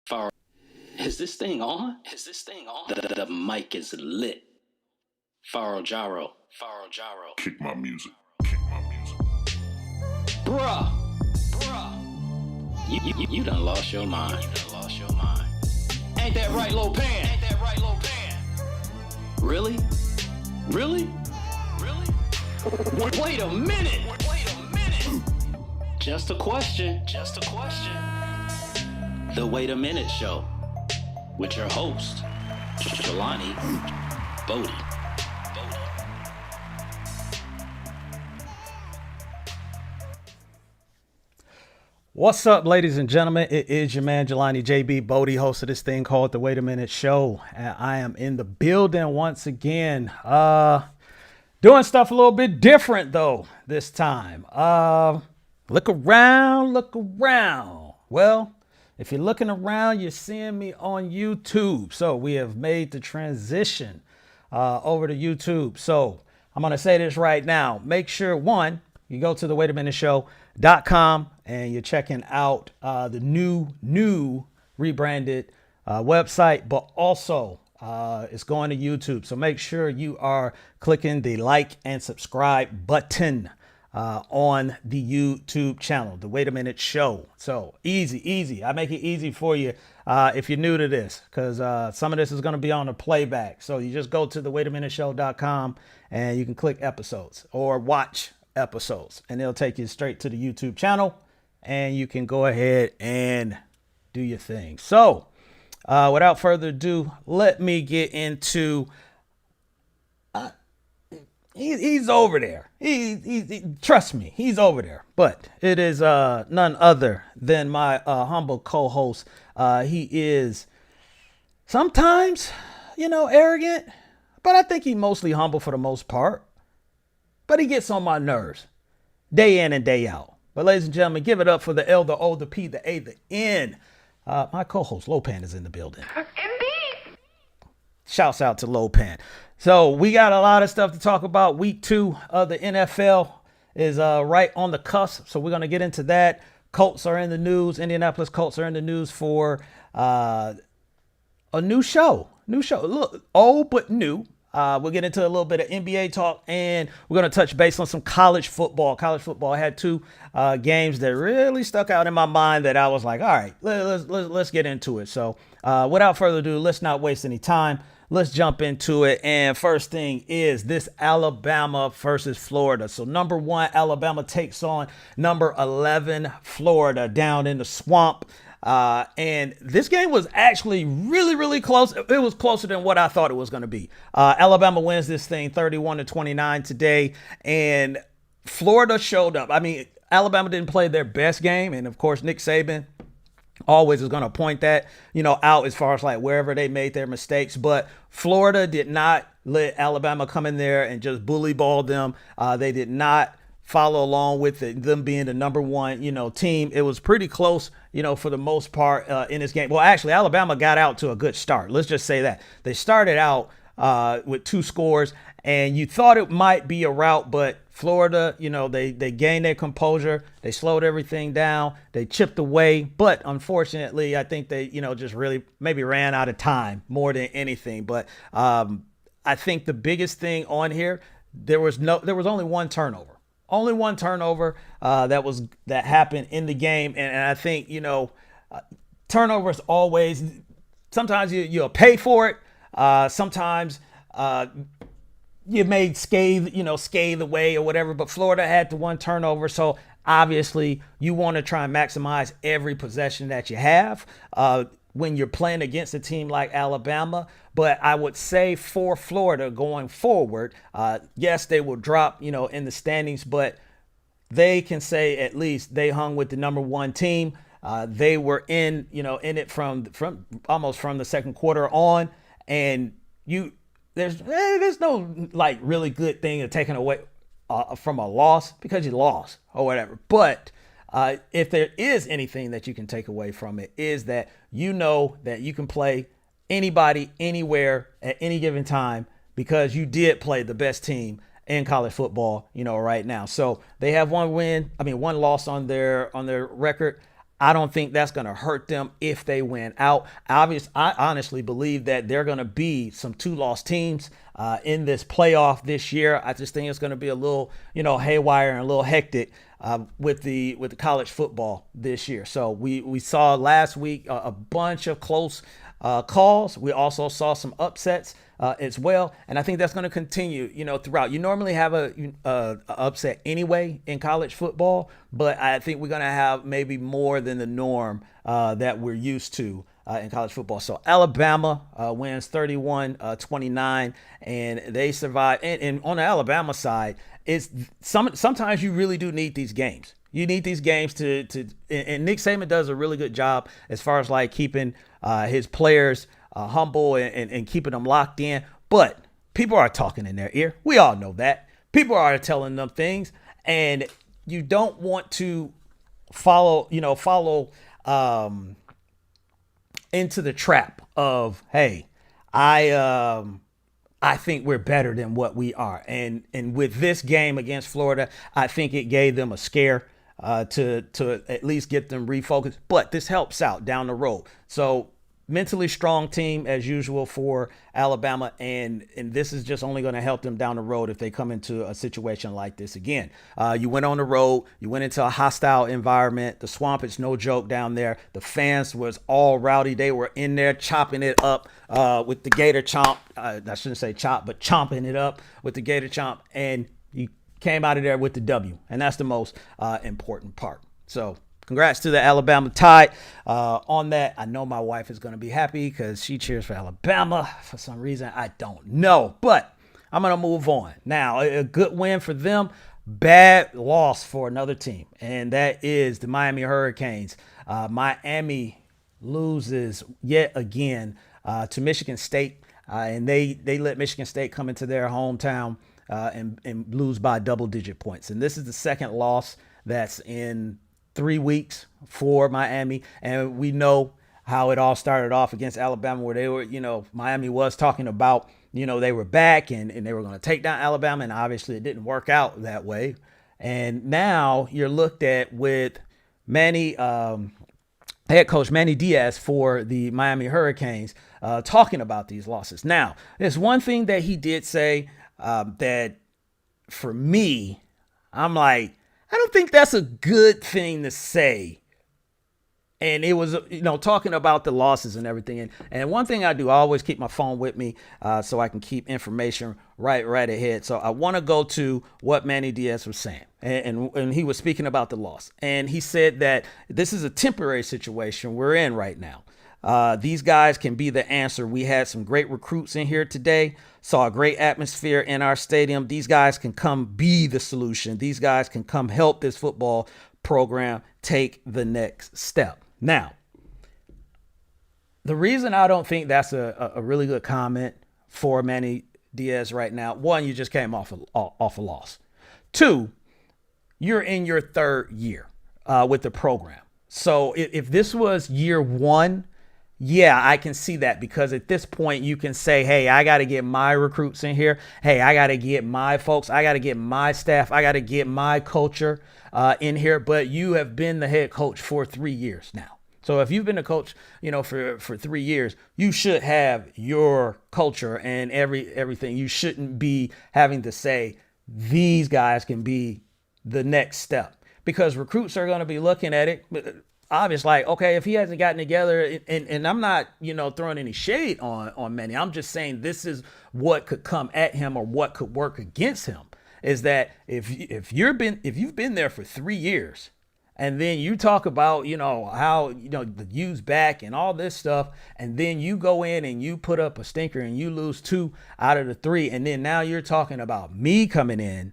Far is this thing on? Is this thing on? The mic is lit. Faro Gyro. Faro Gyro. Kick my music. Kick my music. Bruh. You done lost your mind. Ain't that right, Lil Pan? Really? Wait a minute. Just a question. The Wait a Minute Show with your host, Jelani Bodie. What's up, ladies and gentlemen? It is your man, Jelani JB Bodie, host of this thing called The Wait a Minute Show. And I am in the building once again. Doing stuff a little bit different, though, this time. Look around. Well, if you're looking around, you're seeing me on YouTube. So we have made the transition over to YouTube. So I'm going to say this right now. Make sure, one, you go to the waitaminuteshow.com and you're checking out the new rebranded website, but also it's going to YouTube. So make sure you are clicking the like and subscribe button on the YouTube channel, The Wait a Minute Show. So easy. I make it easy for you if you're new to this, because some of this is going to be on a playback. So you just go to the waitaminuteshow.com and you can click episodes or watch episodes, and it'll take you straight to the YouTube channel, and you can go ahead and do your thing. So without further ado, let me get into he's over there. He trust me, he's over there. But it is none other than my humble co-host. He is sometimes, arrogant, but I think he's mostly humble for the most part. But he gets on my nerves day in and day out. But ladies and gentlemen, give it up for the L, the O, the P, the A, the N. My co-host Lopan is in the building. Indeed. Shouts out to Lopan. So we got a lot of stuff to talk about. Week 2 of the NFL is right on the cusp. So we're going to get into that. Colts are in the news. Indianapolis Colts are in the news for a new show. Look, old but new. We'll get into a little bit of NBA talk, and we're going to touch base on some college football. College football had 2 games that really stuck out in my mind that I was like, all right, let's get into it. So without further ado, let's not waste any time. Let's jump into it. And first thing is this Alabama versus Florida. So number 1, Alabama takes on number 11, Florida, down in the swamp. And this game was actually really close. It was closer than what I thought it was going to be. Alabama wins this thing 31-29 today, and Florida showed up. I mean, Alabama didn't play their best game, and of course, Nick Saban always is going to point that, out as far as like wherever they made their mistakes. But Florida did not let Alabama come in there and just bully ball them. They did not follow along with them being the number 1, team. It was pretty close, for the most part in this game. Well, actually, Alabama got out to a good start. Let's just say that. They started out with 2 scores, and you thought it might be a rout, but Florida, they gained their composure. They slowed everything down. They chipped away. But unfortunately, I think they, just really maybe ran out of time more than anything. But I think the biggest thing on here, there was only one turnover. Only one turnover that happened in the game. And I think, turnovers always, sometimes you'll pay for it. Sometimes you may scathe away or whatever, but Florida had the one turnover. So obviously you want to try and maximize every possession that you have when you're playing against a team like Alabama. But I would say for Florida going forward, yes, they will drop, in the standings, but they can say at least they hung with the number 1 team. They were in it from almost from the second quarter on, and there's no like really good thing of taking away from a loss because you lost or whatever. But if there is anything that you can take away from it, is that that you can play anybody, anywhere, at any given time, because you did play the best team in college football, right now. So they have one loss on their record. I don't think that's going to hurt them if they win out. I honestly believe that they're going to be some two-loss teams in this playoff this year. I just think it's going to be a little, haywire and a little hectic with the college football this year. So we saw last week a bunch of close calls. We also saw some upsets as well, and I think that's going to continue, throughout. You normally have a upset anyway in college football, but I think we're going to have maybe more than the norm that we're used to in college football. So Alabama wins 31-29, and they survive. And on the Alabama side, it's sometimes you really do need these games. You need these games and Nick Saban does a really good job as far as like keeping his players humble and keeping them locked in. But people are talking in their ear. We all know that. People are telling them things, and you don't want to follow into the trap of, hey, I think we're better than what we are. And with this game against Florida, I think it gave them a scare to at least get them refocused. But this helps out down the road. So mentally strong team as usual for Alabama, and this is just only going to help them down the road if they come into a situation like this again. You went on the road, you went into a hostile environment. The Swamp is no joke down there. The fans was all rowdy. They were in there chopping it up with the Gator Chomp. I shouldn't say chop, but chomping it up with the Gator Chomp, and you came out of there with the W, and that's the most important part. So congrats to the Alabama Tide on that. I know my wife is going to be happy because she cheers for Alabama for some reason. I don't know, but I'm going to move on. Now, a good win for them, bad loss for another team, and that is the Miami Hurricanes. Miami loses yet again to Michigan State, and they let Michigan State come into their hometown and lose by double-digit points. And this is the second loss that's in 3 weeks for Miami. And we know how it all started off against Alabama, where they were, Miami was talking about, they were back and they were going to take down Alabama. And obviously it didn't work out that way. And now you're looked at with head coach Manny Diaz for the Miami Hurricanes talking about these losses. Now, there's one thing that he did say that for me, I'm like, I don't think that's a good thing to say. And it was, talking about the losses and everything. And one thing I do, I always keep my phone with me so I can keep information right ahead. So I want to go to what Manny Diaz was saying. And he was speaking about the loss. And he said that this is a temporary situation we're in right now. These guys can be the answer. We had some great recruits in here today, saw a great atmosphere in our stadium. These guys can come be the solution. These guys can come help this football program take the next step. Now, the reason I don't think that's a really good comment for Manny Diaz right now, one, you just came off a loss. Two, you're in your third year with the program. So if this was year one, yeah, I can see that, because at this point you can say, hey, I got to get my recruits in here. Hey, I got to get my folks. I got to get my staff. I got to get my culture in here. But you have been the head coach for 3 years now. So if you've been a coach, for 3 years, you should have your culture and everything. You shouldn't be having to say these guys can be the next step, because recruits are going to be looking at it. Obviously, like, okay, if he hasn't gotten together, and I'm not, throwing any shade on Manny. I'm just saying this is what could come at him or what could work against him, is that if you've been there for 3 years, and then you talk about, how, the U's back and all this stuff, and then you go in and you put up a stinker and you lose 2 out of the 3, and then now you're talking about me coming in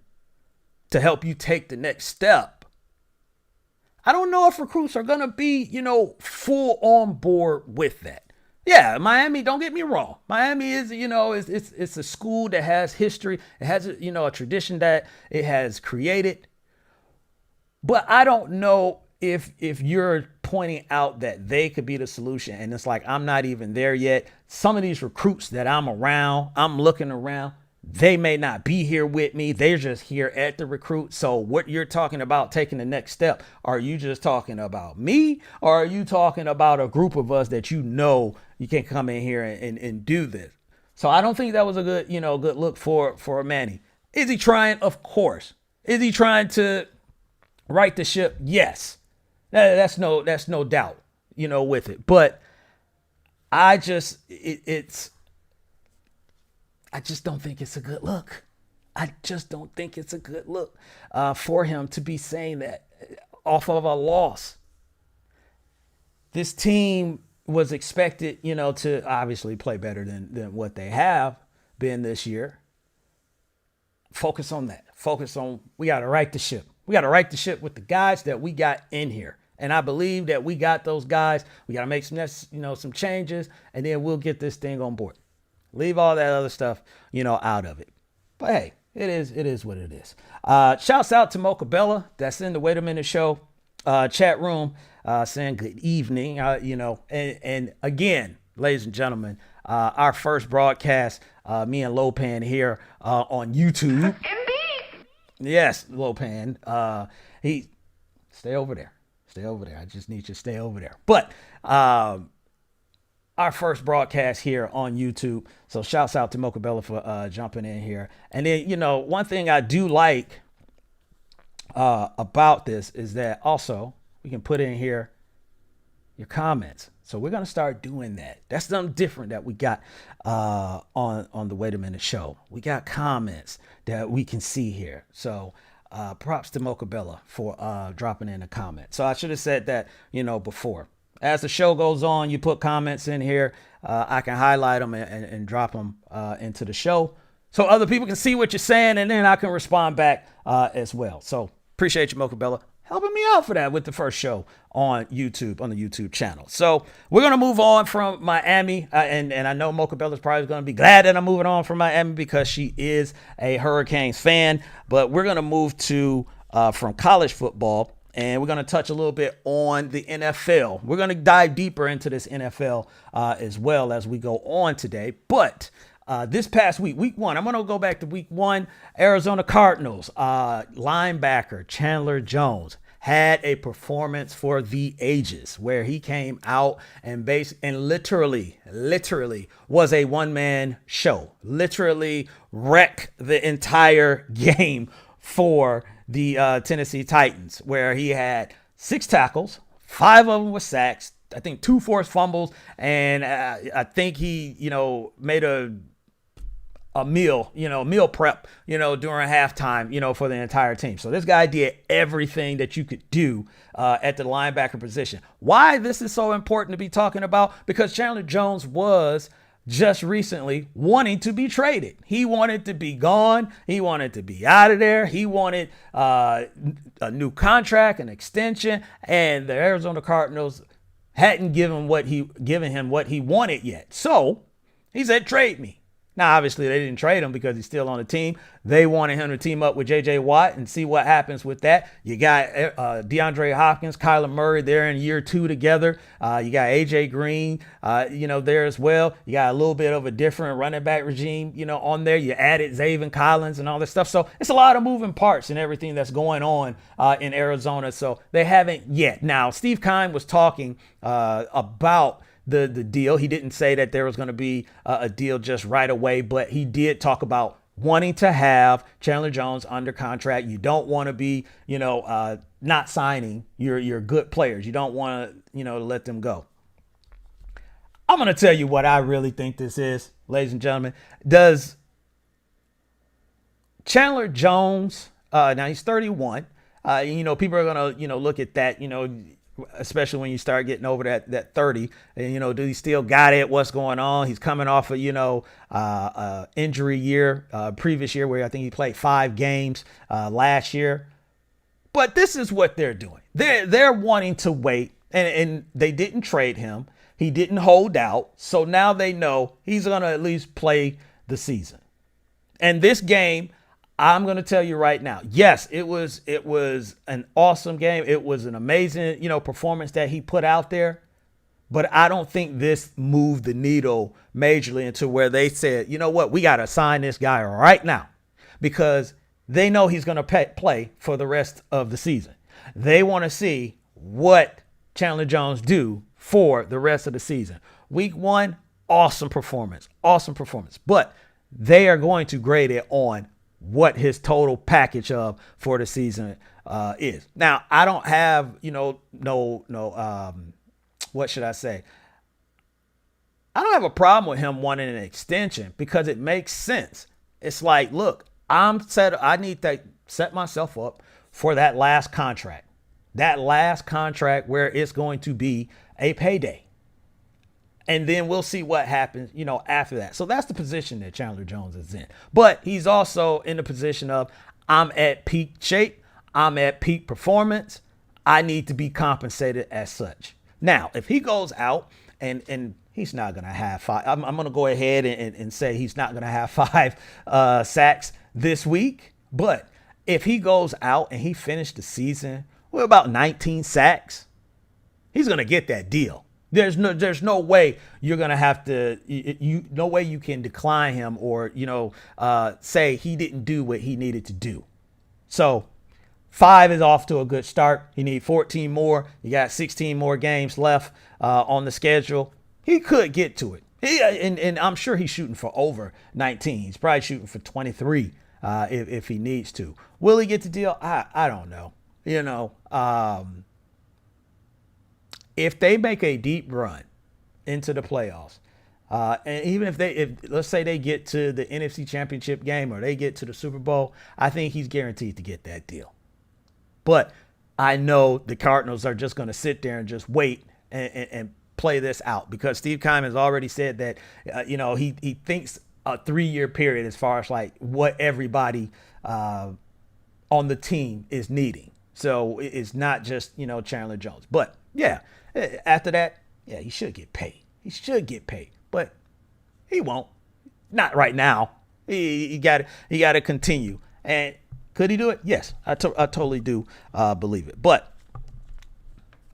to help you take the next step. I don't know if recruits are going to be, full on board with that. Yeah, Miami, don't get me wrong. Miami is, it's a school that has history. It has, a tradition that it has created. But I don't know if you're pointing out that they could be the solution, and it's like, I'm not even there yet. Some of these recruits that I'm looking around, They may not be here with me. They're just here at the recruit. So what you're talking about taking the next step, are you just talking about me, or are you talking about a group of us that you can come in here and do this? So I don't think that was a good look for Manny. Is he trying? Of course. Is he trying to right the ship? Yes. That's no doubt, with it. But I just don't think it's a good look. I just don't think it's a good look for him to be saying that off of a loss. This team was expected, to obviously play better than what they have been this year. Focus on that. Focus on, we got to right the ship. We got to right the ship with the guys that we got in here. And I believe that we got those guys. We got to make some changes, and then we'll get this thing on board. Leave all that other stuff, out of it. But hey, it is what it is. Shouts out to Mocha Bella that's in the Wait a Minute show chat room, saying good evening. And again, ladies and gentlemen, our first broadcast, me and Lopan here on YouTube. Indeed. Yes, Lopan. He stay over there. Stay over there. I just need you to stay over there. But our first broadcast here on YouTube. So shouts out to Mocha Bella for jumping in here. And then, one thing I do like about this is that also we can put in here your comments. So we're going to start doing that. That's something different that we got on the Wait a Minute show. We got comments that we can see here. So props to Mocha Bella for dropping in a comment. So I should have said that, before. As the show goes on, you put comments in here. I can highlight them and drop them into the show so other people can see what you're saying, and then I can respond back as well. So appreciate you, Mocha Bella, helping me out for that with the first show on YouTube, on the YouTube channel. So we're going to move on from Miami. And I know Mocha Bella's probably going to be glad that I'm moving on from Miami because she is a Hurricanes fan. But we're going to move to from college football. And we're going to touch a little bit on the NFL. We're going to dive deeper into this NFL as well as we go on today. But this past week 1, I'm going to go back to week 1. Arizona Cardinals linebacker Chandler Jones had a performance for the ages where he came out and literally was a one-man show. Literally wrecked the entire game for the Tennessee Titans, where he had 6 tackles, 5 of them were sacks, I think 2 forced fumbles, and I think he, made a meal prep, during halftime, for the entire team. So this guy did everything that you could do at the linebacker position. Why this is so important to be talking about? Because Chandler Jones was just recently wanting to be traded. He wanted to be gone. He wanted to be out of there. He wanted a new contract, an extension, and the Arizona Cardinals hadn't given him what he wanted yet. So he said, trade me. Now, obviously, they didn't trade him because he's still on the team. They wanted him to team up with J.J. Watt and see what happens with that. You got DeAndre Hopkins, Kyler Murray, they're in year 2 together. You got A.J. Green, there as well. You got a little bit of a different running back regime, on there. You added Zaven Collins and all this stuff. So it's a lot of moving parts and everything that's going on in Arizona. So they haven't yet. Now, Steve Keim was talking about the deal. He didn't say that there was going to be a deal just right away, but he did talk about wanting to have Chandler Jones under contract. You don't want to be, not signing your good players. You don't want to, let them go. I'm going to tell you what I really think this is, ladies and gentlemen. Does Chandler Jones, now he's 31, people are going to, look at that, especially when you start getting over that 30, and do he still got it? What's going on? He's coming off of injury year, previous year, where I think he played 5 games last year. But this is what they're doing. They're wanting to wait, and they didn't trade him. He didn't hold out, so now they know he's going to at least play the season. And this game, I'm going to tell you right now, yes, it was an awesome game. It was an amazing, performance that he put out there. But I don't think this moved the needle majorly into where they said, you know what, we got to sign this guy right now because they know he's going to play for the rest of the season. They want to see what Chandler Jones do for the rest of the season. Week 1, awesome performance. But they are going to grade it on what his total package of for the season is. Now, I don't have, what should I say? I don't have a problem with him wanting an extension because it makes sense. It's like, look, I need to set myself up for that last contract. That last contract where it's going to be a payday. And then we'll see what happens, after that. So that's the position that Chandler Jones is in. But he's also in the position of, I'm at peak shape. I'm at peak performance. I need to be compensated as such. Now, if he goes out and he's not going to have 5, I'm going to go ahead and say he's not going to have 5 sacks this week. But if he goes out and he finished the season with about 19 sacks, he's going to get that deal. There's no way you're going to have to, no way you can decline him or, say he didn't do what he needed to do. So 5 is off to a good start. You need 14 more. You got 16 more games left on the schedule. He could get to it. And I'm sure he's shooting for over 19. He's probably shooting for 23 if he needs to. Will he get the deal? I don't know. If they make a deep run into the playoffs, and even if let's say they get to the NFC Championship game or they get to the Super Bowl, I think he's guaranteed to get that deal. But I know the Cardinals are just going to sit there and just wait and play this out because Steve Keim has already said that, he thinks a 3-year period as far as like what everybody on the team is needing. So it's not just, Chandler Jones. But yeah, after that, yeah, he should get paid. But he won't. Not right now. He got to continue. And could he do it? Yes, I totally do believe it. But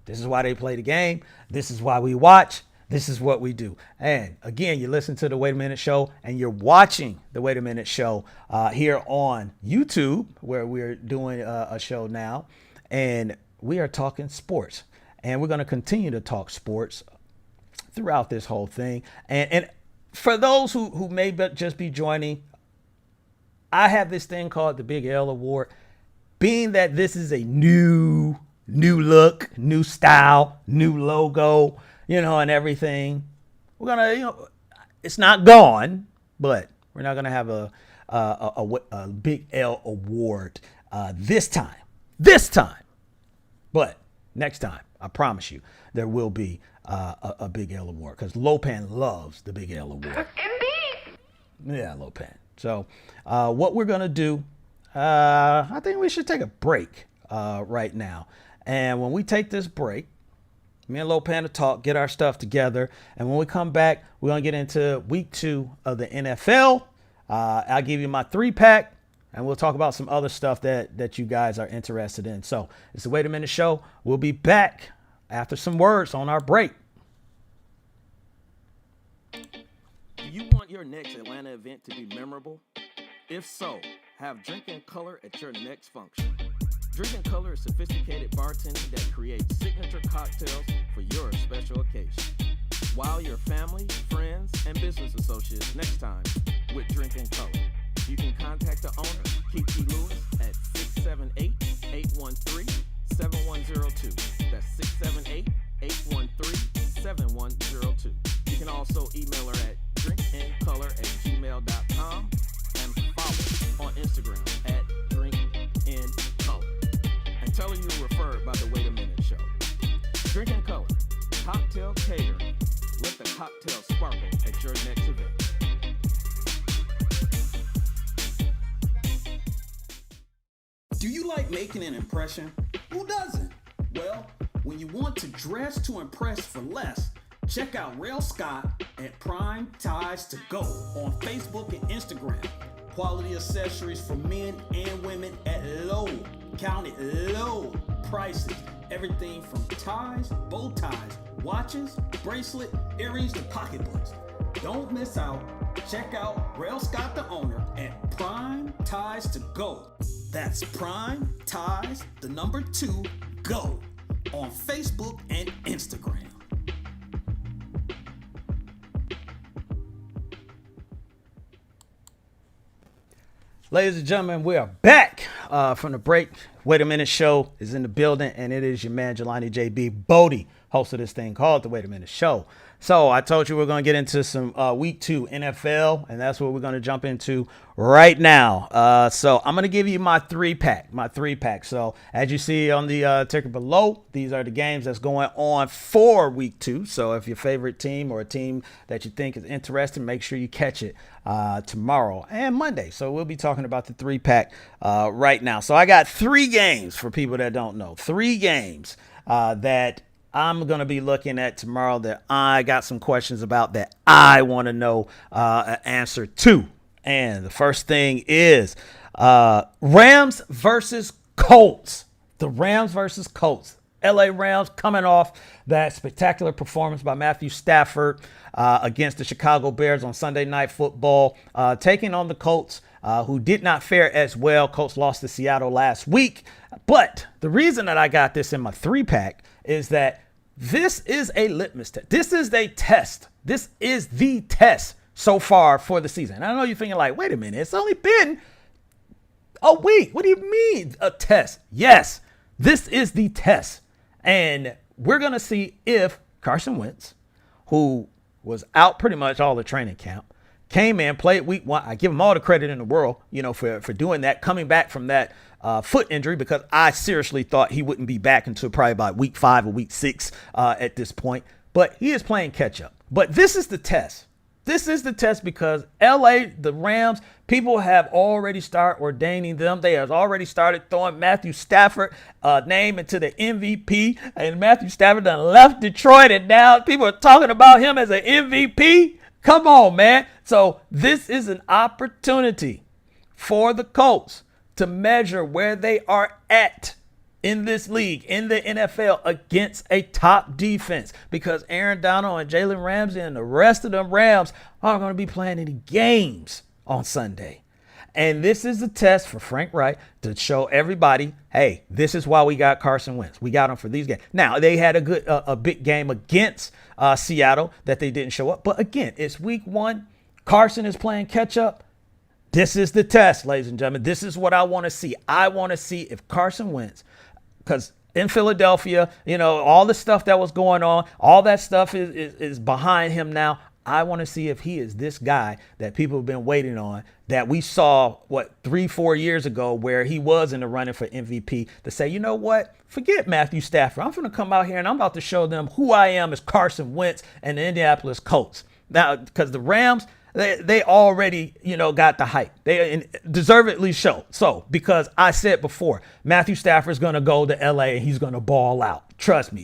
this is why they play the game. This is why we watch. This is what we do. And again, you listen to the Wait a Minute Show and you're watching the Wait a Minute Show here on YouTube, where we're doing a show now. And we are talking sports. And we're going to continue to talk sports throughout this whole thing. And for those who may just be joining, I have this thing called the Big L Award. Being that this is a new look, new style, new logo, and everything, we're going to, it's not gone, but we're not going to have a Big L Award this time. But next time, I promise you, there will be a Big L Award because Lopan loves the Big L Award. Indeed. Yeah, Lopan. So what we're going to do, I think we should take a break right now. And when we take this break, me and Lopan will talk, get our stuff together. And when we come back, we're going to get into week 2 of the NFL. I'll give you my 3-pack. And we'll talk about some other stuff that you guys are interested in. So it's the Wait a Minute Show. We'll be back after some words on our break. Do you want your next Atlanta event to be memorable? If so, have Drink in Color at your next function. Drink in Color is sophisticated bartending that creates signature cocktails for your special occasion. Wow your family, friends, and business associates next time with Drink in Color. You can contact the owner, Kiki Lewis, at 678-813-7102. That's 678-813-7102. You can also email her at drinkincolor@gmail.com and follow on Instagram at drinkincolor. And tell her you were referred by the Wait a Minute Show. Drink in Color, cocktail catering. Let the cocktail sparkle at your next event. Do you like making an impression? Who doesn't? Well, when you want to dress to impress for less, check out Rail Scott at Prime Ties to Go on Facebook and Instagram. Quality accessories for men and women at low Counted low prices. Everything from ties, bow ties, watches, bracelet, earrings to pocketbooks. Don't miss out. Check out Rail Scott the owner at Prime Ties to Go. That's Prime Ties, the number 2, Go on Facebook and Instagram. Ladies and gentlemen, we are back from the break. Wait a Minute Show is in the building, and it is your man, Jelani JB Bodie, host of this thing called the Wait a Minute Show. So I told you we're going to get into some week 2 NFL, and that's what we're going to jump into right now. So I'm going to give you my three pack. So as you see on the ticker below, these are the games that's going on for week 2. So if your favorite team or a team that you think is interesting, make sure you catch it tomorrow and Monday. So we'll be talking about the 3-pack right now. So I got 3 games for people that don't know. 3 games that I'm going to be looking at tomorrow that I got some questions about that I want to know an answer to. And the first thing is Rams versus Colts. The Rams versus Colts. LA Rams coming off that spectacular performance by Matthew Stafford against the Chicago Bears on Sunday Night Football, taking on the Colts, who did not fare as well. Colts lost to Seattle last week. But the reason that I got this in my 3-pack is that this is a litmus test. This is a test. This is the test so far for the season. And I know you're thinking like, wait a minute, it's only been a week. What do you mean a test? Yes, this is the test. And we're going to see if Carson Wentz, who was out pretty much all the training camp, came in, played week 1. I give him all the credit in the world, for doing that, coming back from that foot injury, because I seriously thought he wouldn't be back until probably about week 5 or week 6 at this point. But he is playing catch up. But this is the test. This is the test because LA, the Rams, people have already started ordaining them. They have already started throwing Matthew Stafford name into the MVP. And Matthew Stafford done left Detroit, and now people are talking about him as an MVP. Come on, man. So this is an opportunity for the Colts to measure where they are at in this league, in the NFL, against a top defense, because Aaron Donald and Jalen Ramsey and the rest of them Rams aren't going to be playing any games on Sunday. And this is a test for Frank Reich to show everybody, hey, this is why we got Carson Wentz. We got him for these games. Now, they had a big game against Seattle that they didn't show up. But again, it's week 1. Carson is playing catch up. This is the test, ladies and gentlemen. This is what I want to see. I want to see if Carson Wentz, because in Philadelphia, all the stuff that was going on, all that stuff is behind him now. I want to see if he is this guy that people have been waiting on, that we saw, 3-4 years ago, where he was in the running for MVP, to say, you know what, forget Matthew Stafford. I'm going to come out here and I'm about to show them who I am as Carson Wentz and the Indianapolis Colts. Now, because the Rams, they already, got the hype. They deservedly so, because I said before, Matthew Stafford's going to go to LA and he's going to ball out. Trust me,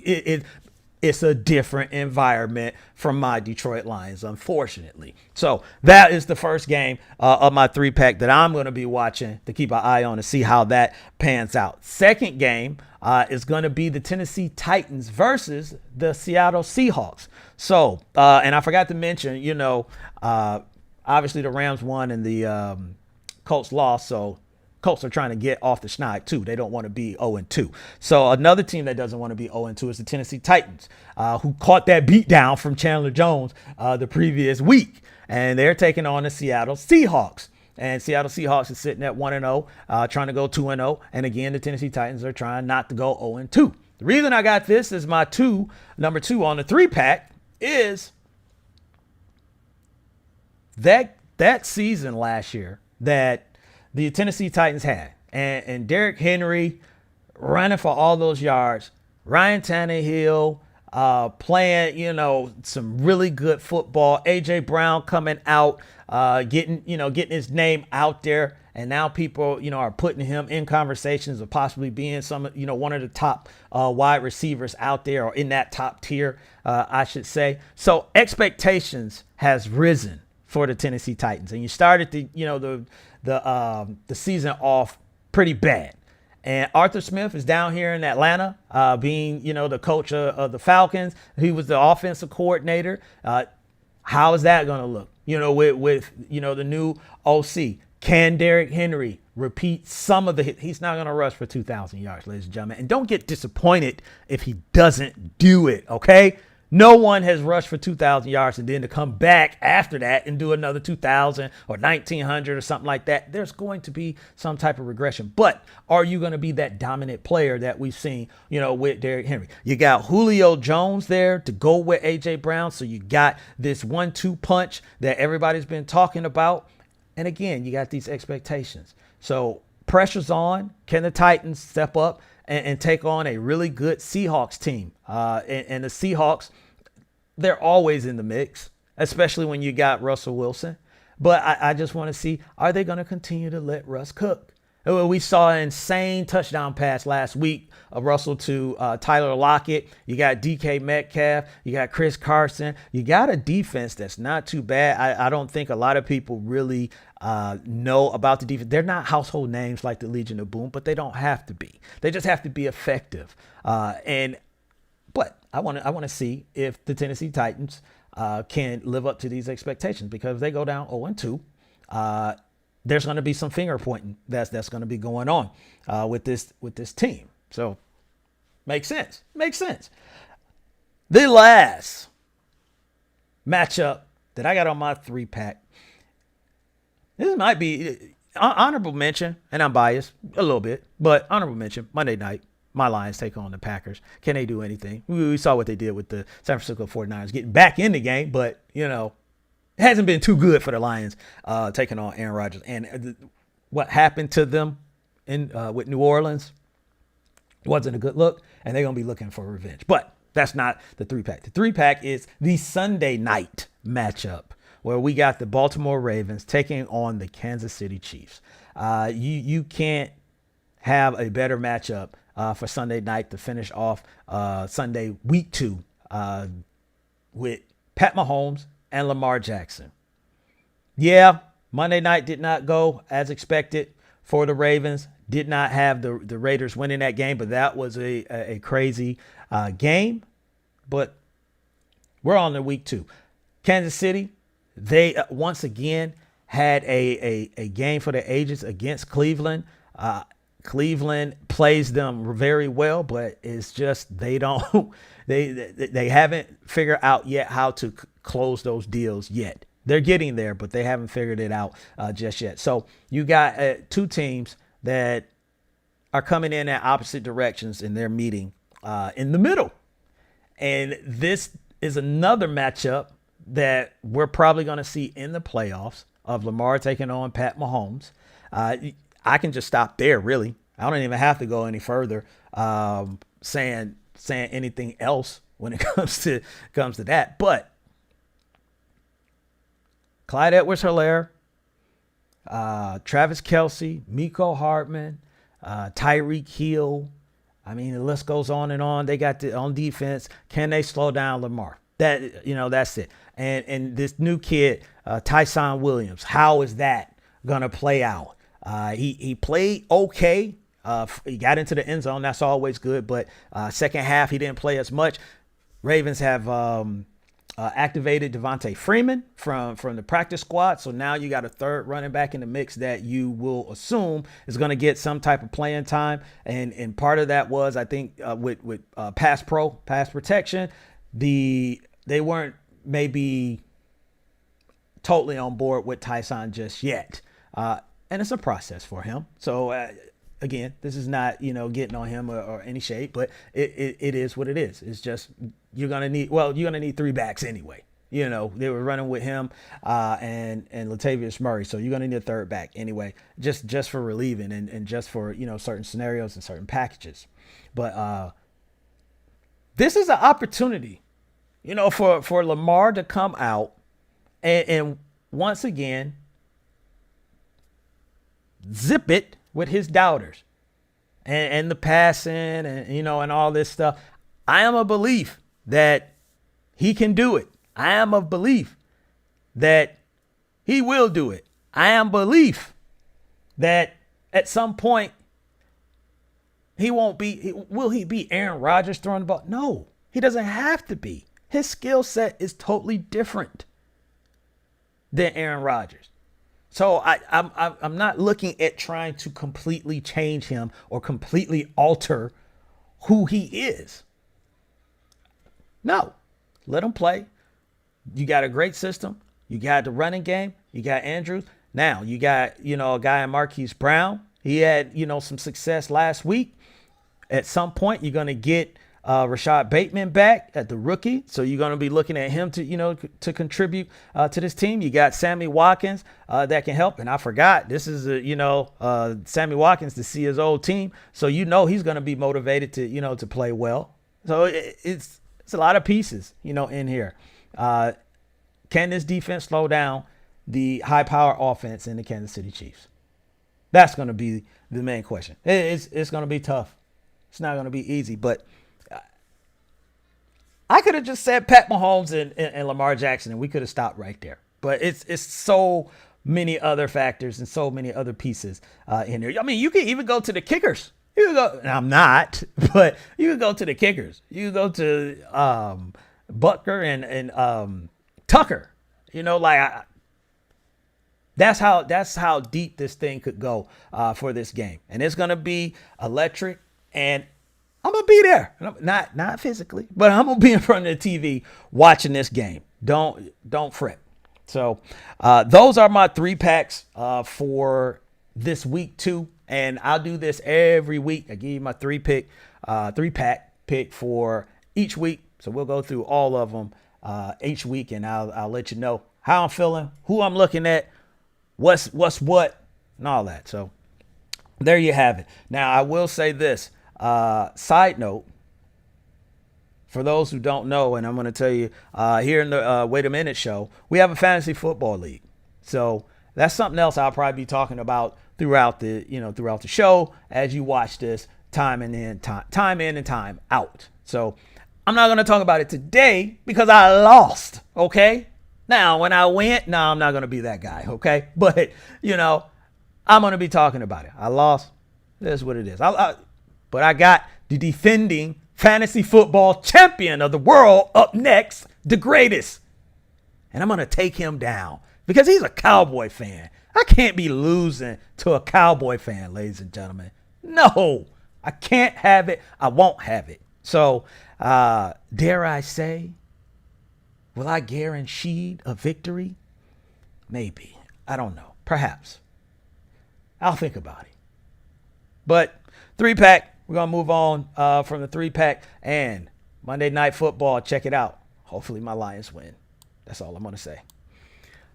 it's a different environment from my Detroit Lions, unfortunately. So that is the first game of my 3-pack that I'm going to be watching to keep an eye on to see how that pans out. Second game is going to be the Tennessee Titans versus the Seattle Seahawks. So, and I forgot to mention, obviously the Rams won and the Colts lost. So Colts are trying to get off the schneid too. They don't want to be 0-2. So another team that doesn't want to be 0-2 is the Tennessee Titans, who caught that beat down from Chandler Jones the previous week. And they're taking on the Seattle Seahawks. And Seattle Seahawks is sitting at 1-0, trying to go 2-0. And again, the Tennessee Titans are trying not to go 0-2. The reason I got this is my number 2 on the 3-pack is that season last year that the Tennessee Titans had, and Derrick Henry running for all those yards, Ryan Tannehill playing, some really good football, A.J. Brown coming out, getting his name out there, and now people, are putting him in conversations of possibly being one of the top wide receivers out there, or in that top tier, I should say. So expectations has risen for the Tennessee Titans, and you started the season off pretty bad. And Arthur Smith is down here in Atlanta, being, the coach of the Falcons. He was the offensive coordinator. How is that going to look? With the new OC. Can Derrick Henry repeat some of the hits? He's not going to rush for 2,000 yards, ladies and gentlemen. And don't get disappointed if he doesn't do it, okay? No one has rushed for 2,000 yards and then to come back after that and do another 2,000 or 1,900 or something like that. There's going to be some type of regression. But are you going to be that dominant player that we've seen, with Derrick Henry? You got Julio Jones there to go with A.J. Brown. So you got this 1-2 punch that everybody's been talking about. And again, you got these expectations. So pressure's on. Can the Titans step up and take on a really good Seahawks team? And the Seahawks, they're always in the mix, especially when you got Russell Wilson. But I just want to see, are they going to continue to let Russ cook? We saw an insane touchdown pass last week of Russell to Tyler Lockett. You got DK Metcalf. You got Chris Carson. You got a defense that's not too bad. I don't think a lot of people really know about the defense. They're not household names like the Legion of Boom, but they don't have to be. They just have to be effective. But I want to see if the Tennessee Titans can live up to these expectations, because if they go down 0-2, there's going to be some finger pointing that's going to be going on with this team. So makes sense. The last matchup that I got on my 3-pack. This might be honorable mention, and I'm biased a little bit, but honorable mention, Monday night. My Lions take on the Packers. Can they do anything? We saw what they did with the San Francisco 49ers, getting back in the game, but, it hasn't been too good for the Lions taking on Aaron Rodgers. And what happened to them with New Orleans wasn't a good look, and they're going to be looking for revenge. But that's not the 3-pack. The 3-pack is the Sunday night matchup, where we got the Baltimore Ravens taking on the Kansas City Chiefs. You can't have a better matchup for Sunday night to finish off Sunday week 2 with Pat Mahomes and Lamar Jackson. Yeah, Monday night did not go as expected for the Ravens. Did not have the Raiders winning that game, but that was a crazy game. But we're on to week 2. Kansas City, they once again had a game for the ages against Cleveland. Cleveland plays them very well, but it's just they haven't figured out yet how to close those deals yet. They're getting there, but they haven't figured it out just yet. So you got 2 teams that are coming in at opposite directions, and they're meeting in the middle. And this is another matchup that we're probably going to see in the playoffs, of Lamar taking on Pat Mahomes. I can just stop there, really. I don't even have to go any further saying anything else when it comes to that. But Clyde Edwards-Helaire, Travis Kelce, Mecole Hardman, Tyreek Hill. I mean, the list goes on and on. They got on defense. Can they slow down Lamar? That's it. And this new kid, Tyson Williams, how is that gonna play out? He played okay. He got into the end zone. That's always good. But second half, he didn't play as much. Ravens have activated Devontae Freeman from the practice squad. So now you got a third running back in the mix that you will assume is going to get some type of playing time. And part of that was, I think, with pass protection, they weren't maybe totally on board with Tyson just yet. And it's a process for him. So, again, this is not, getting on him or any shade, but it is what it is. It's just you're going to need 3 backs anyway. They were running with him and Latavius Murray. So you're going to need a third back anyway, just for relieving and just for, certain scenarios and certain packages. But this is an opportunity, for Lamar to come out and once again zip it with his doubters and the passing and all this stuff. I am of belief that he can do it. I am of belief that he will do it. I am belief that at some point He won't be. Will he be Aaron Rodgers throwing the ball? No, he doesn't have to be. His skill set is totally different than Aaron Rodgers. So I'm not looking at trying to completely change him or completely alter who he is. No, let him play. You got a great system. You got the running game. You got Andrews. Now you got, a guy in Marquise Brown. He had, some success last week. At some point, you're going to get Rashad Bateman back at the rookie. So you're going to be looking at him to contribute to this team. You got Sammy Watkins that can help. And I forgot, this is, Sammy Watkins to see his old team. So he's going to be motivated to play well. So it's a lot of pieces, in here. Can this defense slow down the high-power offense in the Kansas City Chiefs? That's going to be the main question. It's going to be tough. It's not going to be easy, but I could have just said Pat Mahomes and Lamar Jackson, and we could have stopped right there. But it's so many other factors and so many other pieces in there. I mean, you can even go to the kickers. You can go. And I'm not, but you can go to the kickers. You can go to Butker and Tucker. That's how deep this thing could go for this game, and it's gonna be electric. And I'm gonna be there, not physically, but I'm gonna be in front of the TV watching this game. Don't fret. So those are my 3-packs for this week 2, and I'll do this every week. I give you my 3-pack pick for each week. So we'll go through all of them each week, and I'll let you know how I'm feeling, who I'm looking at, what's what, and all that. So there you have it. Now I will say this. Side note, for those who don't know, and I'm going to tell you here in the Wait a Minute show, we have a fantasy football league. So that's something else I'll probably be talking about throughout the show as you watch this time in and time out. So I'm not going to talk about it today because I lost. Okay. Now, when I win, I'm not going to be that guy. Okay. But, I'm going to be talking about it. I lost. That's what it is. But I got the defending fantasy football champion of the world up next, the greatest. And I'm going to take him down because he's a Cowboy fan. I can't be losing to a Cowboy fan, ladies and gentlemen. No, I can't have it. I won't have it. So, dare I say, will I guarantee a victory? Maybe. I don't know. Perhaps. I'll think about it. But 3-pack. We're going to move on from the 3-pack and Monday Night Football. Check it out. Hopefully my Lions win. That's all I'm going to say.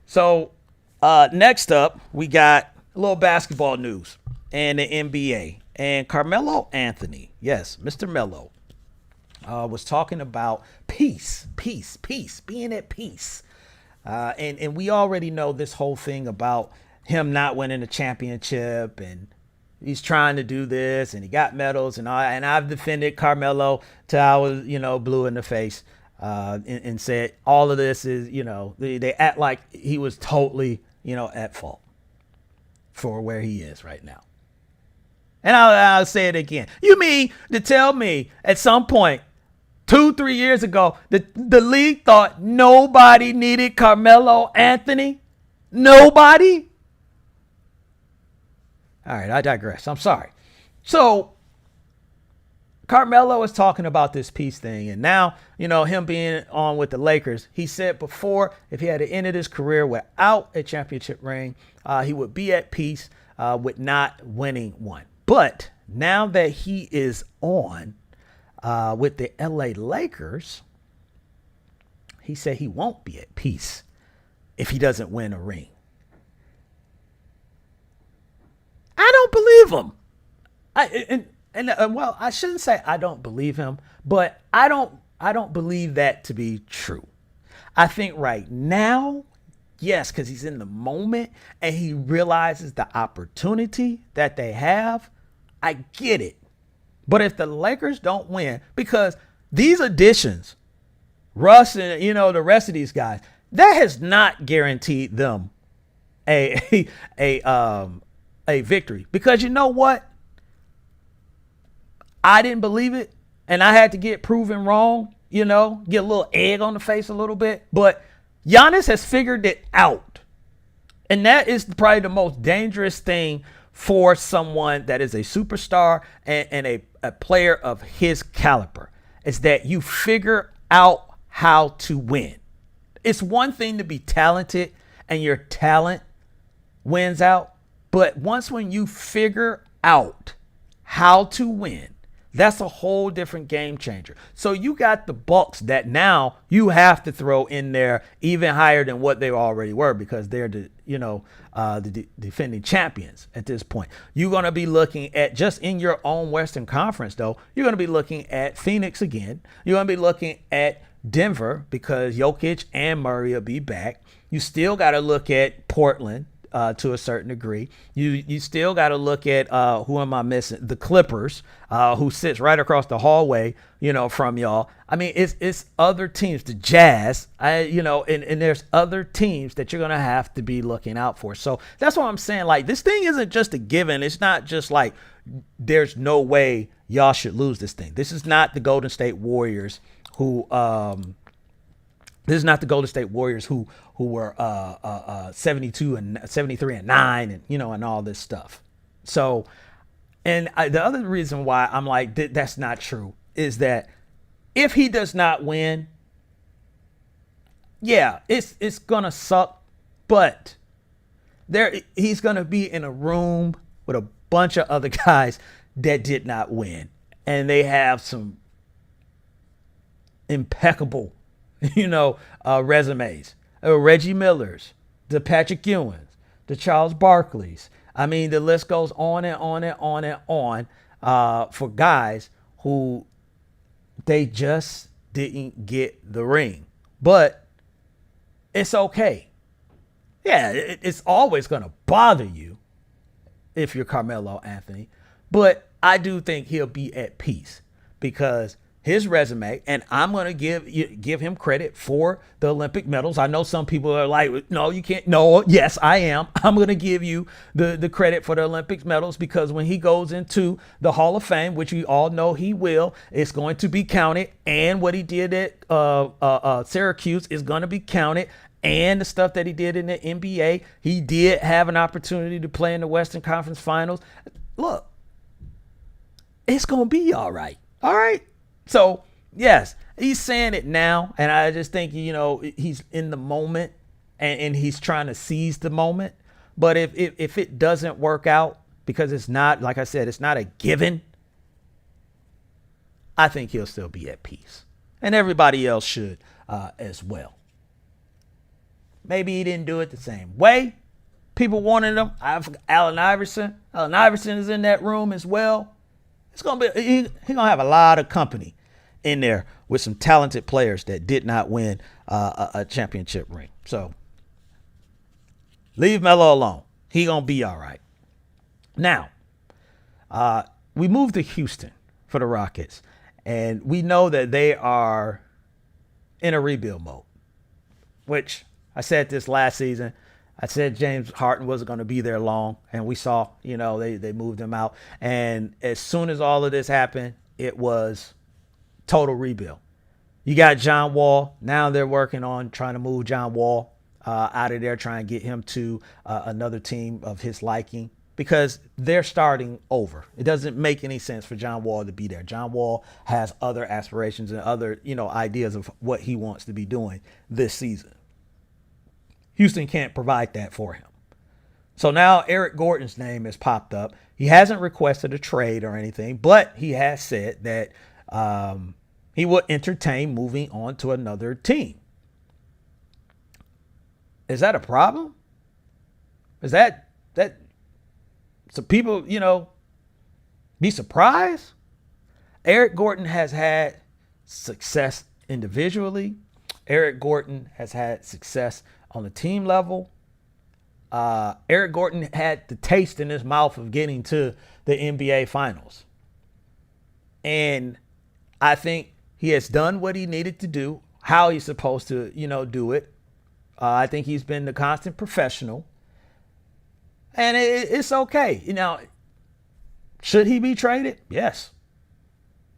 So next up, we got a little basketball news and the NBA. And Carmelo Anthony, yes, Mr. Melo, was talking about peace, being at peace. And we already know this whole thing about him not winning a championship, and he's trying to do this, and he got medals and all. And I've defended Carmelo till I was, blue in the face, and said all of this is, they act like he was totally, at fault for where he is right now. And I'll say it again. You mean to tell me at some point 2-3 years ago the league thought nobody needed Carmelo Anthony? Nobody? All right, I digress. I'm sorry. So Carmelo is talking about this peace thing, and now, him being on with the Lakers, he said before if he had to end his career without a championship ring, he would be at peace with not winning one. But now that he is on with the LA Lakers, he said he won't be at peace if he doesn't win a ring. I don't believe him. Well, I shouldn't say I don't believe him, but I don't believe that to be true. I think right now, yes, because he's in the moment and he realizes the opportunity that they have. I get it. But if the Lakers don't win, because these additions, Russ and the rest of these guys, that has not guaranteed them a victory. Because you know what? I didn't believe it, and I had to get proven wrong, get a little egg on the face a little bit. But Giannis has figured it out. And that is probably the most dangerous thing for someone that is a superstar and a player of his caliber, is that you figure out how to win. It's one thing to be talented and your talent wins out. But when you figure out how to win, that's a whole different game changer. So you got the Bucks that now you have to throw in there even higher than what they already were, because they're the defending champions at this point. You're going to be looking at, just in your own Western Conference, though, you're going to be looking at Phoenix again. You're going to be looking at Denver, because Jokic and Murray will be back. You still got to look at Portland to a certain degree. You still got to look at who am I missing? The Clippers, who sits right across the hallway, from y'all. I mean, it's other teams, the Jazz, and there's other teams that you're gonna have to be looking out for. So that's what I'm saying. Like, this thing isn't just a given. It's not just like there's no way y'all should lose this thing. This is not the Golden State Warriors who This is not the Golden State Warriors who were 72 and 73 and 9 and all this stuff. So, and the other reason why I'm like that's not true is that if he does not win, yeah, it's gonna suck, but he's gonna be in a room with a bunch of other guys that did not win, and they have some impeccable resumes. Reggie Millers, the Patrick Ewings, the Charles Barkleys. I mean, the list goes on and on and on and on for guys who they just didn't get the ring. But it's okay. Yeah, it's always going to bother you if you're Carmelo Anthony. But I do think he'll be at peace, because his resume, and I'm going to give him credit for the Olympic medals. I know some people are like, no, you can't. No, yes, I am. I'm going to give you the credit for the Olympic medals, because when he goes into the Hall of Fame, which we all know he will, it's going to be counted. And what he did at Syracuse is going to be counted. And the stuff that he did in the NBA, he did have an opportunity to play in the Western Conference Finals. Look, it's going to be all right. All right. So, yes, he's saying it now, and I just think, he's in the moment, and he's trying to seize the moment. But if it doesn't work out, because it's not, like I said, it's not a given, I think he'll still be at peace. And everybody else should as well. Maybe he didn't do it the same way people wanted him. Allen Iverson. Allen Iverson is in that room as well. It's gonna be he's gonna have a lot of company in there with some talented players that did not win a championship ring. So leave Melo alone. He gonna be all right. Now, we moved to Houston for the Rockets, and we know that they are in a rebuild mode, which I said this last season. I said James Harden wasn't going to be there long, and we saw, they moved him out. And as soon as all of this happened, it was total rebuild. You got John Wall. Now they're working on trying to move John Wall out of there, trying to get him to another team of his liking, because they're starting over. It doesn't make any sense for John Wall to be there. John Wall has other aspirations and other, ideas of what he wants to be doing this season. Houston can't provide that for him. So now Eric Gordon's name has popped up. He hasn't requested a trade or anything, but he has said that he will entertain moving on to another team. Is that a problem? Is that so people, be surprised? Eric Gordon has had success individually. Eric Gordon has had success on the team level. Eric Gordon had the taste in his mouth of getting to the NBA Finals. And I think he has done what he needed to do, how he's supposed to, do it. I think he's been the constant professional. And it's okay. Should he be traded? Yes.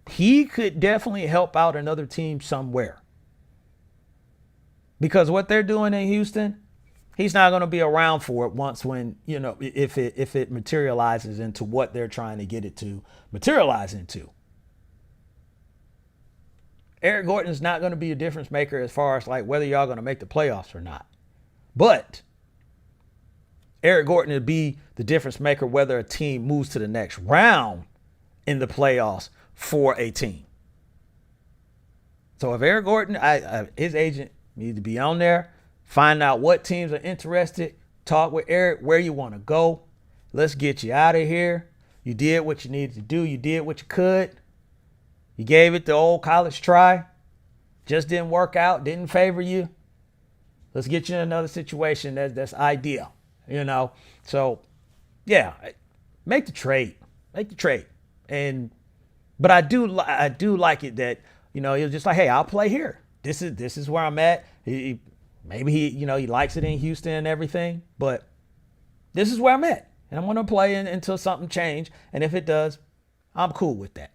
he could definitely help out another team somewhere. Because what they're doing in Houston, he's not going to be around for it once when, if it materializes into what they're trying to get it to materialize into. Eric Gordon is not going to be a difference maker as far as like whether y'all going to make the playoffs or not. But Eric Gordon will be the difference maker whether a team moves to the next round in the playoffs for a team. So if Eric Gordon, his agent needs to be on there, find out what teams are interested, talk with Eric where you want to go. Let's get you out of here. You did what you needed to do. You did what you could. You gave it the old college try. Just didn't work out. Didn't favor you. Let's get you in another situation that's ideal. So yeah, make the trade. But I do like it that, he was just like, hey, I'll play here. This is where I'm at. Maybe he likes it in Houston and everything, but this is where I'm at. And I'm going to play until something changes. And if it does, I'm cool with that.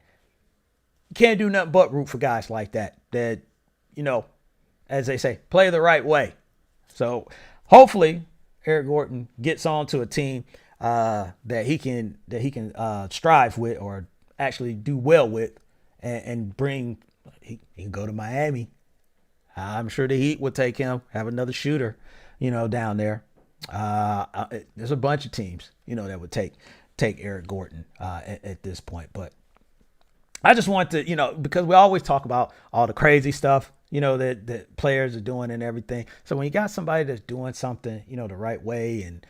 You can't do nothing but root for guys like that, as they say, play the right way. So hopefully Eric Gordon gets on to a team that he can strive with or actually do well with and bring. He can go to Miami. I'm sure the Heat would take him, have another shooter, down there. There's a bunch of teams, that would take Eric Gordon at this point. But I just want to, because we always talk about all the crazy stuff, that players are doing and everything. So when you got somebody that's doing something, the right way and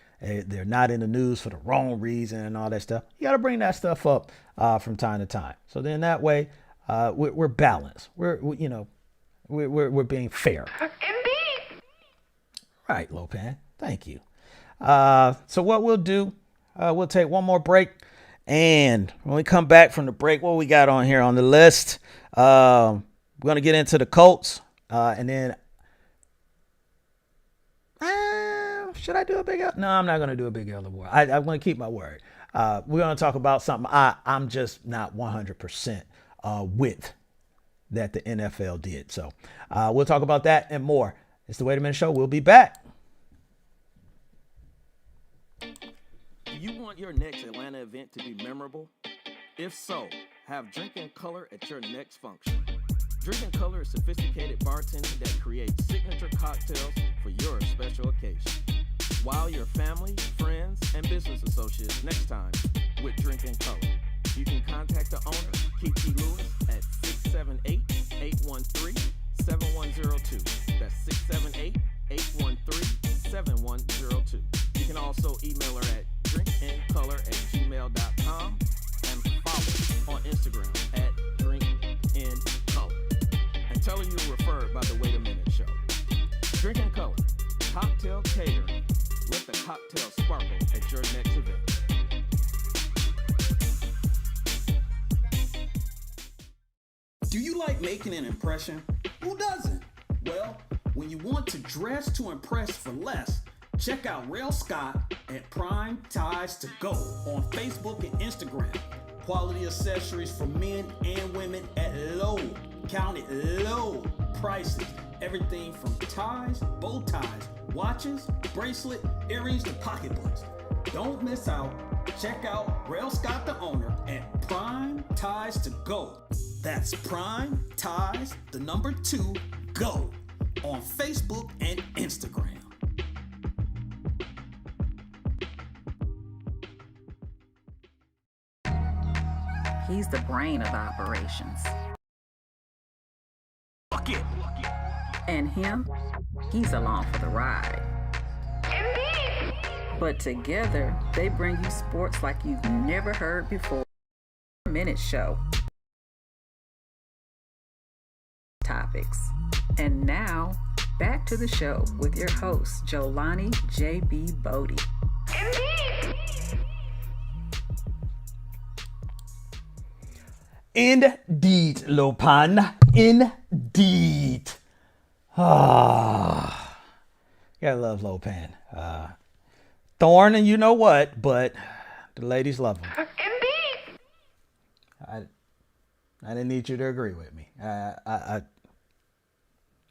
they're not in the news for the wrong reason and all that stuff, you got to bring that stuff up from time to time. So then that way we're balanced. We're being fair. Indeed. Right, Lopan. Thank you. So what we'll do, we'll take one more break. And when we come back from the break, what we got on here on the list? We're going to get into the Colts. And then, should I do a big L? No, I'm not going to do a big L award. I'm going to keep my word. We're going to talk about something I'm just not 100% with that the NFL did. So we'll talk about that and more. It's the Wait a Minute Show. We'll be back. Do you want your next Atlanta event to be memorable? If so, have Drinking Color at your next function. Drinking Color is sophisticated bartending that creates signature cocktails for your special occasion. Wow your family, friends, and business associates next time with Drinking Color. You can contact the owner, Kiki Lewis, at 678-813-7102. That's 678-813-7102. You can also email her at drinkandcolor@gmail.com and follow on Instagram at drinkandcolor. And tell her you were referred by the Wait a Minute Show. Drink and Color, cocktail catering. Let the cocktail sparkle at your next event. Do you like making an impression? Who doesn't? Well, when you want to dress to impress for less, check out Rail Scott at Prime Ties to Go on Facebook and Instagram. Quality accessories for men and women at low, counted low prices. Everything from ties, bow ties, watches, bracelet, earrings to pocketbooks. Don't miss out. Check out Rail Scott, the owner, at Prime Ties to Go. That's Prime Ties, the number 2, Go on Facebook and Instagram. He's the brain of operations. Fuck it. And him, he's along for the ride. But together, they bring you sports like you've never heard before. Minute Show. Topics. And now, back to the show with your host, Jolani J.B. Bodie. Indeed, Lopan. Indeed. Ah, gotta love Lopan. Thorn and you know what, but the ladies love him. I didn't need you to agree with me.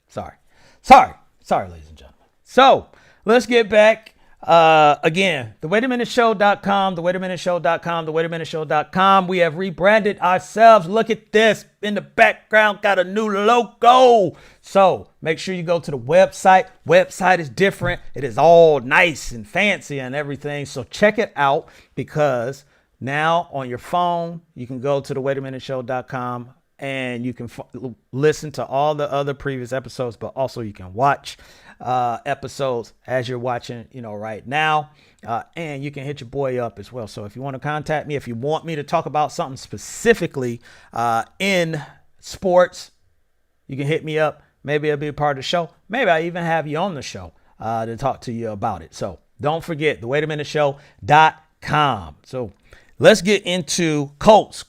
Sorry, ladies and gentlemen. So let's get back. Again, thewaitaminuteshow.com, thewaitaminuteshow.com. We have rebranded ourselves. Look at this in the background, got a new logo. So make sure you go to the website. Website is different. It is all nice and fancy and everything. So check it out, because now on your phone, you can go to thewaitaminuteshow.com and you can listen to all the other previous episodes, but also you can watch episodes as you're watching, right now. And you can hit your boy up as well. So if you want to contact me, if you want me to talk about something specifically in sports, you can hit me up. Maybe it'll be a part of the show. Maybe I even have you on the show to talk to you about it. So don't forget, thewaitaminuteshow.com. So let's get into Colts.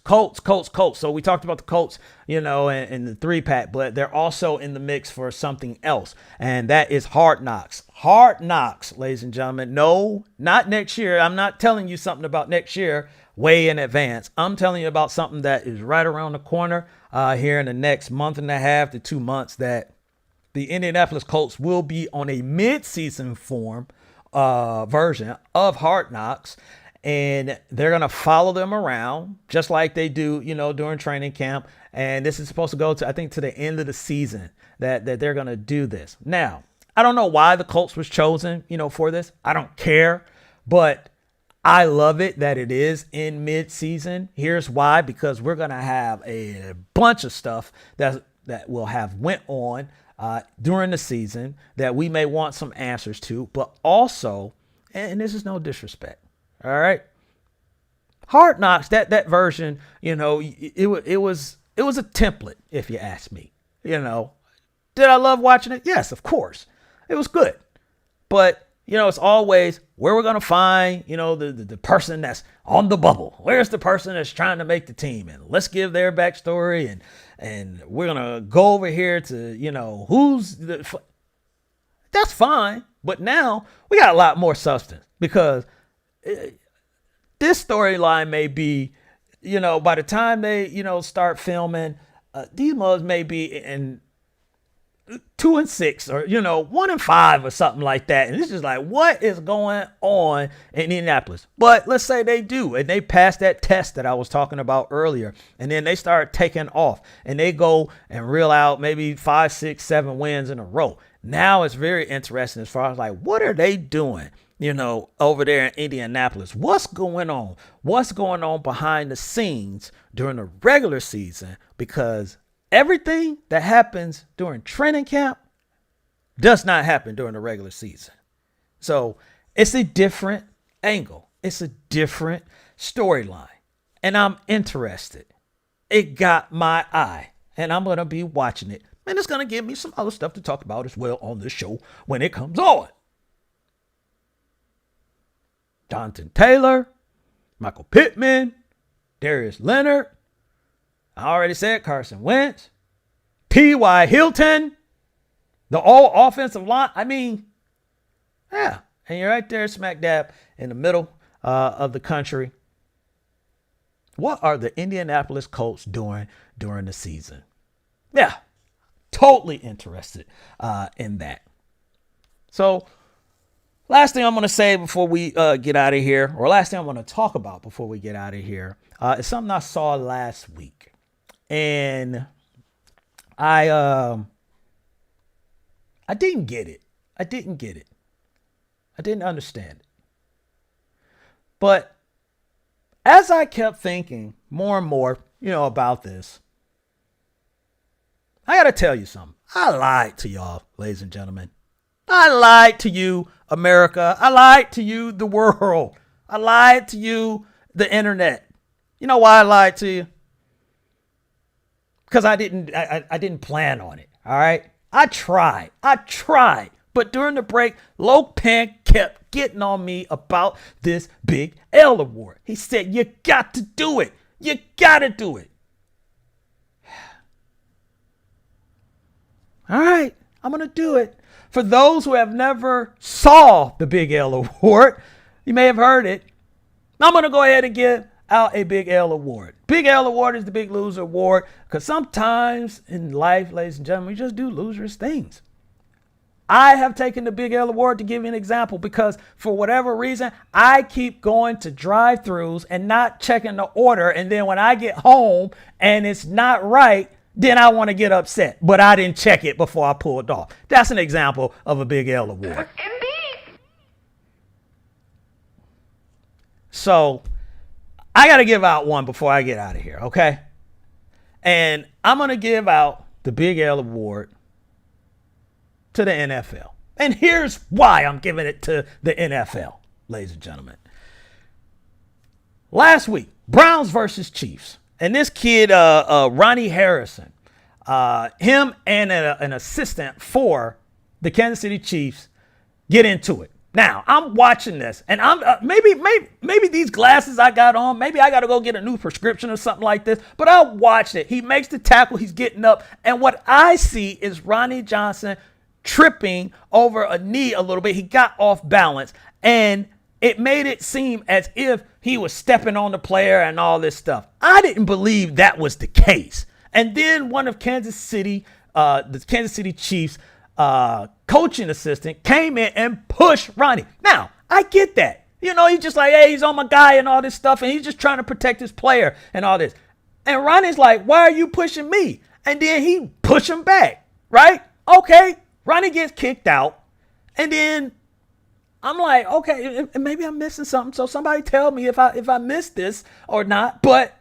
So we talked about the Colts, and the 3-pack, but they're also in the mix for something else, and that is Hard Knocks. Hard Knocks, ladies and gentlemen. No, not next year. I'm not telling you something about next year way in advance. I'm telling you about something that is right around the corner here in the next month and a half to 2 months, that the Indianapolis Colts will be on a mid-season version of Hard Knocks. And they're going to follow them around just like they do, during training camp. And this is supposed to go to, I think, to the end of the season that they're going to do this. Now, I don't know why the Colts was chosen, for this. I don't care, but I love it that it is in mid-season. Here's why: because we're going to have a bunch of stuff that will have went on during the season that we may want some answers to, but also, and this is no disrespect, all right, Hard Knocks, that version, it was a template, if you ask me. Did I love watching it? Yes, of course. It was good. But, it's always where we're going to find, the person that's on the bubble. Where's the person that's trying to make the team? And let's give their backstory. And we're going to go over here to, who's the... That's fine. But now we got a lot more substance, because this storyline may be, by the time they, start filming, these mothers may be in 2-6 or, 1-5 or something like that. And it's just like, what is going on in Indianapolis? But let's say they do, and they pass that test that I was talking about earlier. And then they start taking off and they go and reel out maybe 5, 6, 7 wins in a row. Now it's very interesting as far as like, what are they doing? Over there in Indianapolis, what's going on? What's going on behind the scenes during the regular season? Because everything that happens during training camp does not happen during the regular season. So it's a different angle. It's a different storyline. And I'm interested. It got my eye. And I'm going to be watching it. And it's going to give me some other stuff to talk about as well on this show when it comes on. Jonathan Taylor, Michael Pittman, Darius Leonard. I already said Carson Wentz, T.Y. Hilton, the all offensive line. I mean, yeah. And you're right there smack dab in the middle of the country. What are the Indianapolis Colts doing during the season? Yeah, totally interested in that. So, last thing I'm going to say before we get out of here, or last thing I'm going to talk about before we get out of here, is something I saw last week. And I didn't get it. I didn't understand it. But as I kept thinking more and more, about this, I got to tell you something. I lied to y'all, ladies and gentlemen. I lied to you, America. I lied to you, the world. I lied to you, the internet. You know why I lied to you? Because I didn't plan on it. All right. I tried. But during the break, Lopan kept getting on me about this Big L award. He said, you got to do it. You got to do it. All right. I'm going to do it. For those who have never saw the Big L Award, you may have heard it. I'm going to go ahead and give out a Big L award. Big L award is the Big Loser award because sometimes in life, ladies and gentlemen, we just do losers things. I have taken the Big L award to give you an example because for whatever reason, I keep going to drive-thrus and not checking the order. And then when I get home and it's not right, then I want to get upset. But I didn't check it before I pulled off. That's an example of a Big L award. So I got to give out one before I get out of here, okay? And I'm going to give out the Big L award to the NFL. And here's why I'm giving it to the NFL, ladies and gentlemen. Last week, Browns versus Chiefs. And this kid, Ronnie Harrison, him and an assistant for the Kansas City Chiefs get into it. Now, I'm watching this, and I'm maybe these glasses I got on, maybe I got to go get a new prescription or something like this, but I watched it. He makes the tackle, he's getting up, and what I see is Ronnie Johnson tripping over a knee a little bit. He got off balance, and it made it seem as if he was stepping on the player and all this stuff. I didn't believe that was the case. And then one of the Kansas City Chiefs coaching assistant came in and pushed Ronnie. Now, I get that. You know, he's just like, hey, he's on my guy and all this stuff, and he's just trying to protect his player and all this. And Ronnie's like, why are you pushing me? And then he pushed him back, right? Okay, Ronnie gets kicked out, and then I'm like, okay, maybe I'm missing something. So somebody tell me if I missed this or not. But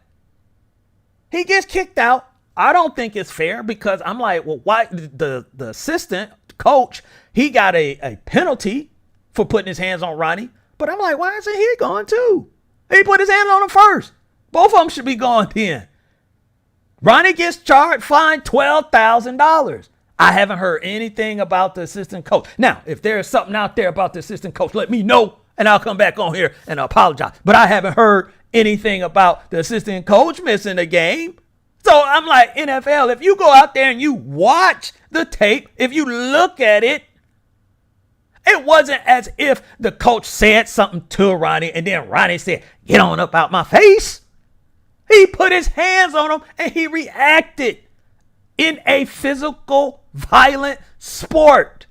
he gets kicked out. I don't think it's fair because I'm like, well, why the assistant coach, he got a penalty for putting his hands on Ronnie. But I'm like, why isn't he going too? He put his hands on him first. Both of them should be gone then. Ronnie gets charged, fined $12,000. I haven't heard anything about the assistant coach. Now, if there's something out there about the assistant coach, let me know, and I'll come back on here and apologize. But I haven't heard anything about the assistant coach missing a game. So I'm like, NFL, if you go out there and you watch the tape, if you look at it, it wasn't as if the coach said something to Ronnie and then Ronnie said, get on up out my face. He put his hands on him and he reacted in a physical, violent sport.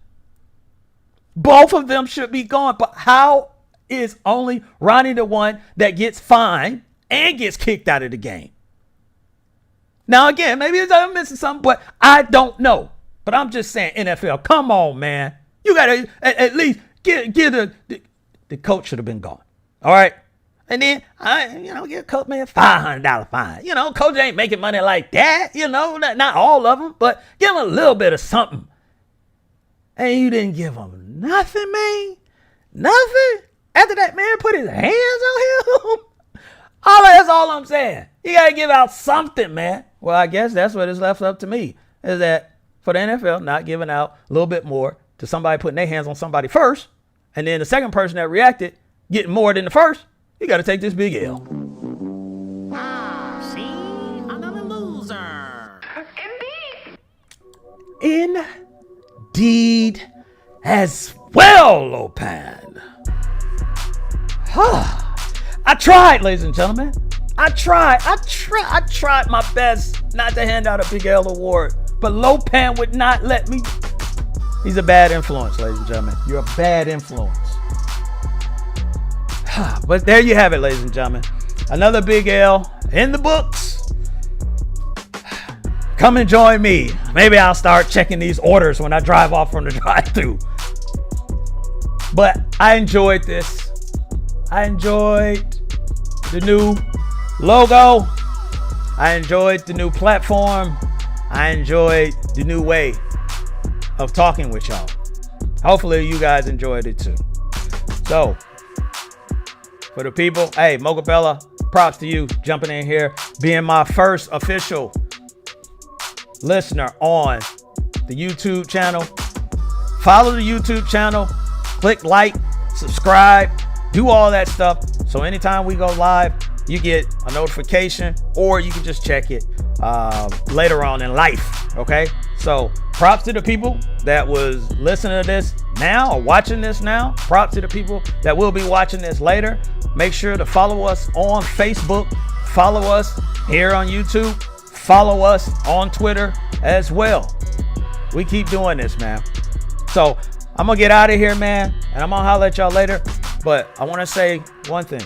Both of them should be gone. But how is only Ronnie the one that gets fined and gets kicked out of the game? Now, again, maybe I'm missing something, but I don't know. But I'm just saying, NFL, come on, man. You got to at least get the coach should have been gone. All right? And then, give a coach, man, $500 fine. You know, coach ain't making money like that. You know, not all of them, but give him a little bit of something. And you didn't give him nothing, man. Nothing. After that man put his hands on him. That's all I'm saying. You got to give out something, man. Well, I guess that's what is left up to me, is that for the NFL, not giving out a little bit more to somebody putting their hands on somebody first, and then the second person that reacted getting more than the first, you got to take this big L. See? Another loser. Indeed as well, Lopan. I tried, ladies and gentlemen. I tried my best not to hand out a Big L award, but Lopan would not let me. He's a bad influence, ladies and gentlemen. You're a bad influence. But there you have it, ladies and gentlemen. Another Big L in the books. Come and join me. Maybe I'll start checking these orders when I drive off from the drive-thru. But I enjoyed this. I enjoyed the new logo. I enjoyed the new platform. I enjoyed the new way of talking with y'all. Hopefully you guys enjoyed it too. So, for the people, hey, Mogabella, props to you jumping in here, being my first official listener on the YouTube channel. Follow the YouTube channel, click like, subscribe, do all that stuff. So anytime we go live, you get a notification, or you can just check it later on in life. Okay. So props to the people that was listening to this now or watching this now, props to the people that will be watching this later. Make sure to follow us on Facebook. Follow us here on YouTube. Follow us on Twitter as well. We keep doing this, man. So I'm going to get out of here, man. And I'm going to holler at y'all later. But I want to say one thing.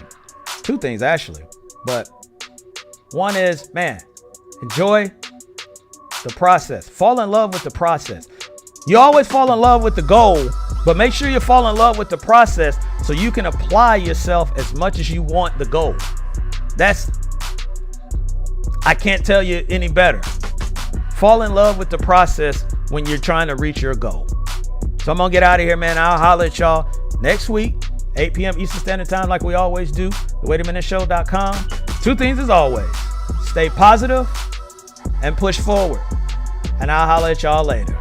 Two things, actually. But one is, man, enjoy the process. Fall in love with the process. You always fall in love with the goal, but make sure you fall in love with the process so you can apply yourself as much as you want the goal. I can't tell you any better. Fall in love with the process when you're trying to reach your goal. So I'm going to get out of here, man. I'll holler at y'all next week, 8 p.m. Eastern Standard Time, like we always do. TheWaitAMinuteShow.com. Two things as always. Stay positive and push forward. And I'll holler at y'all later.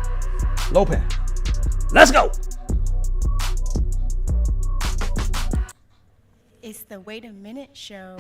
Lopan. Let's go. It's the Wait a Minute Show.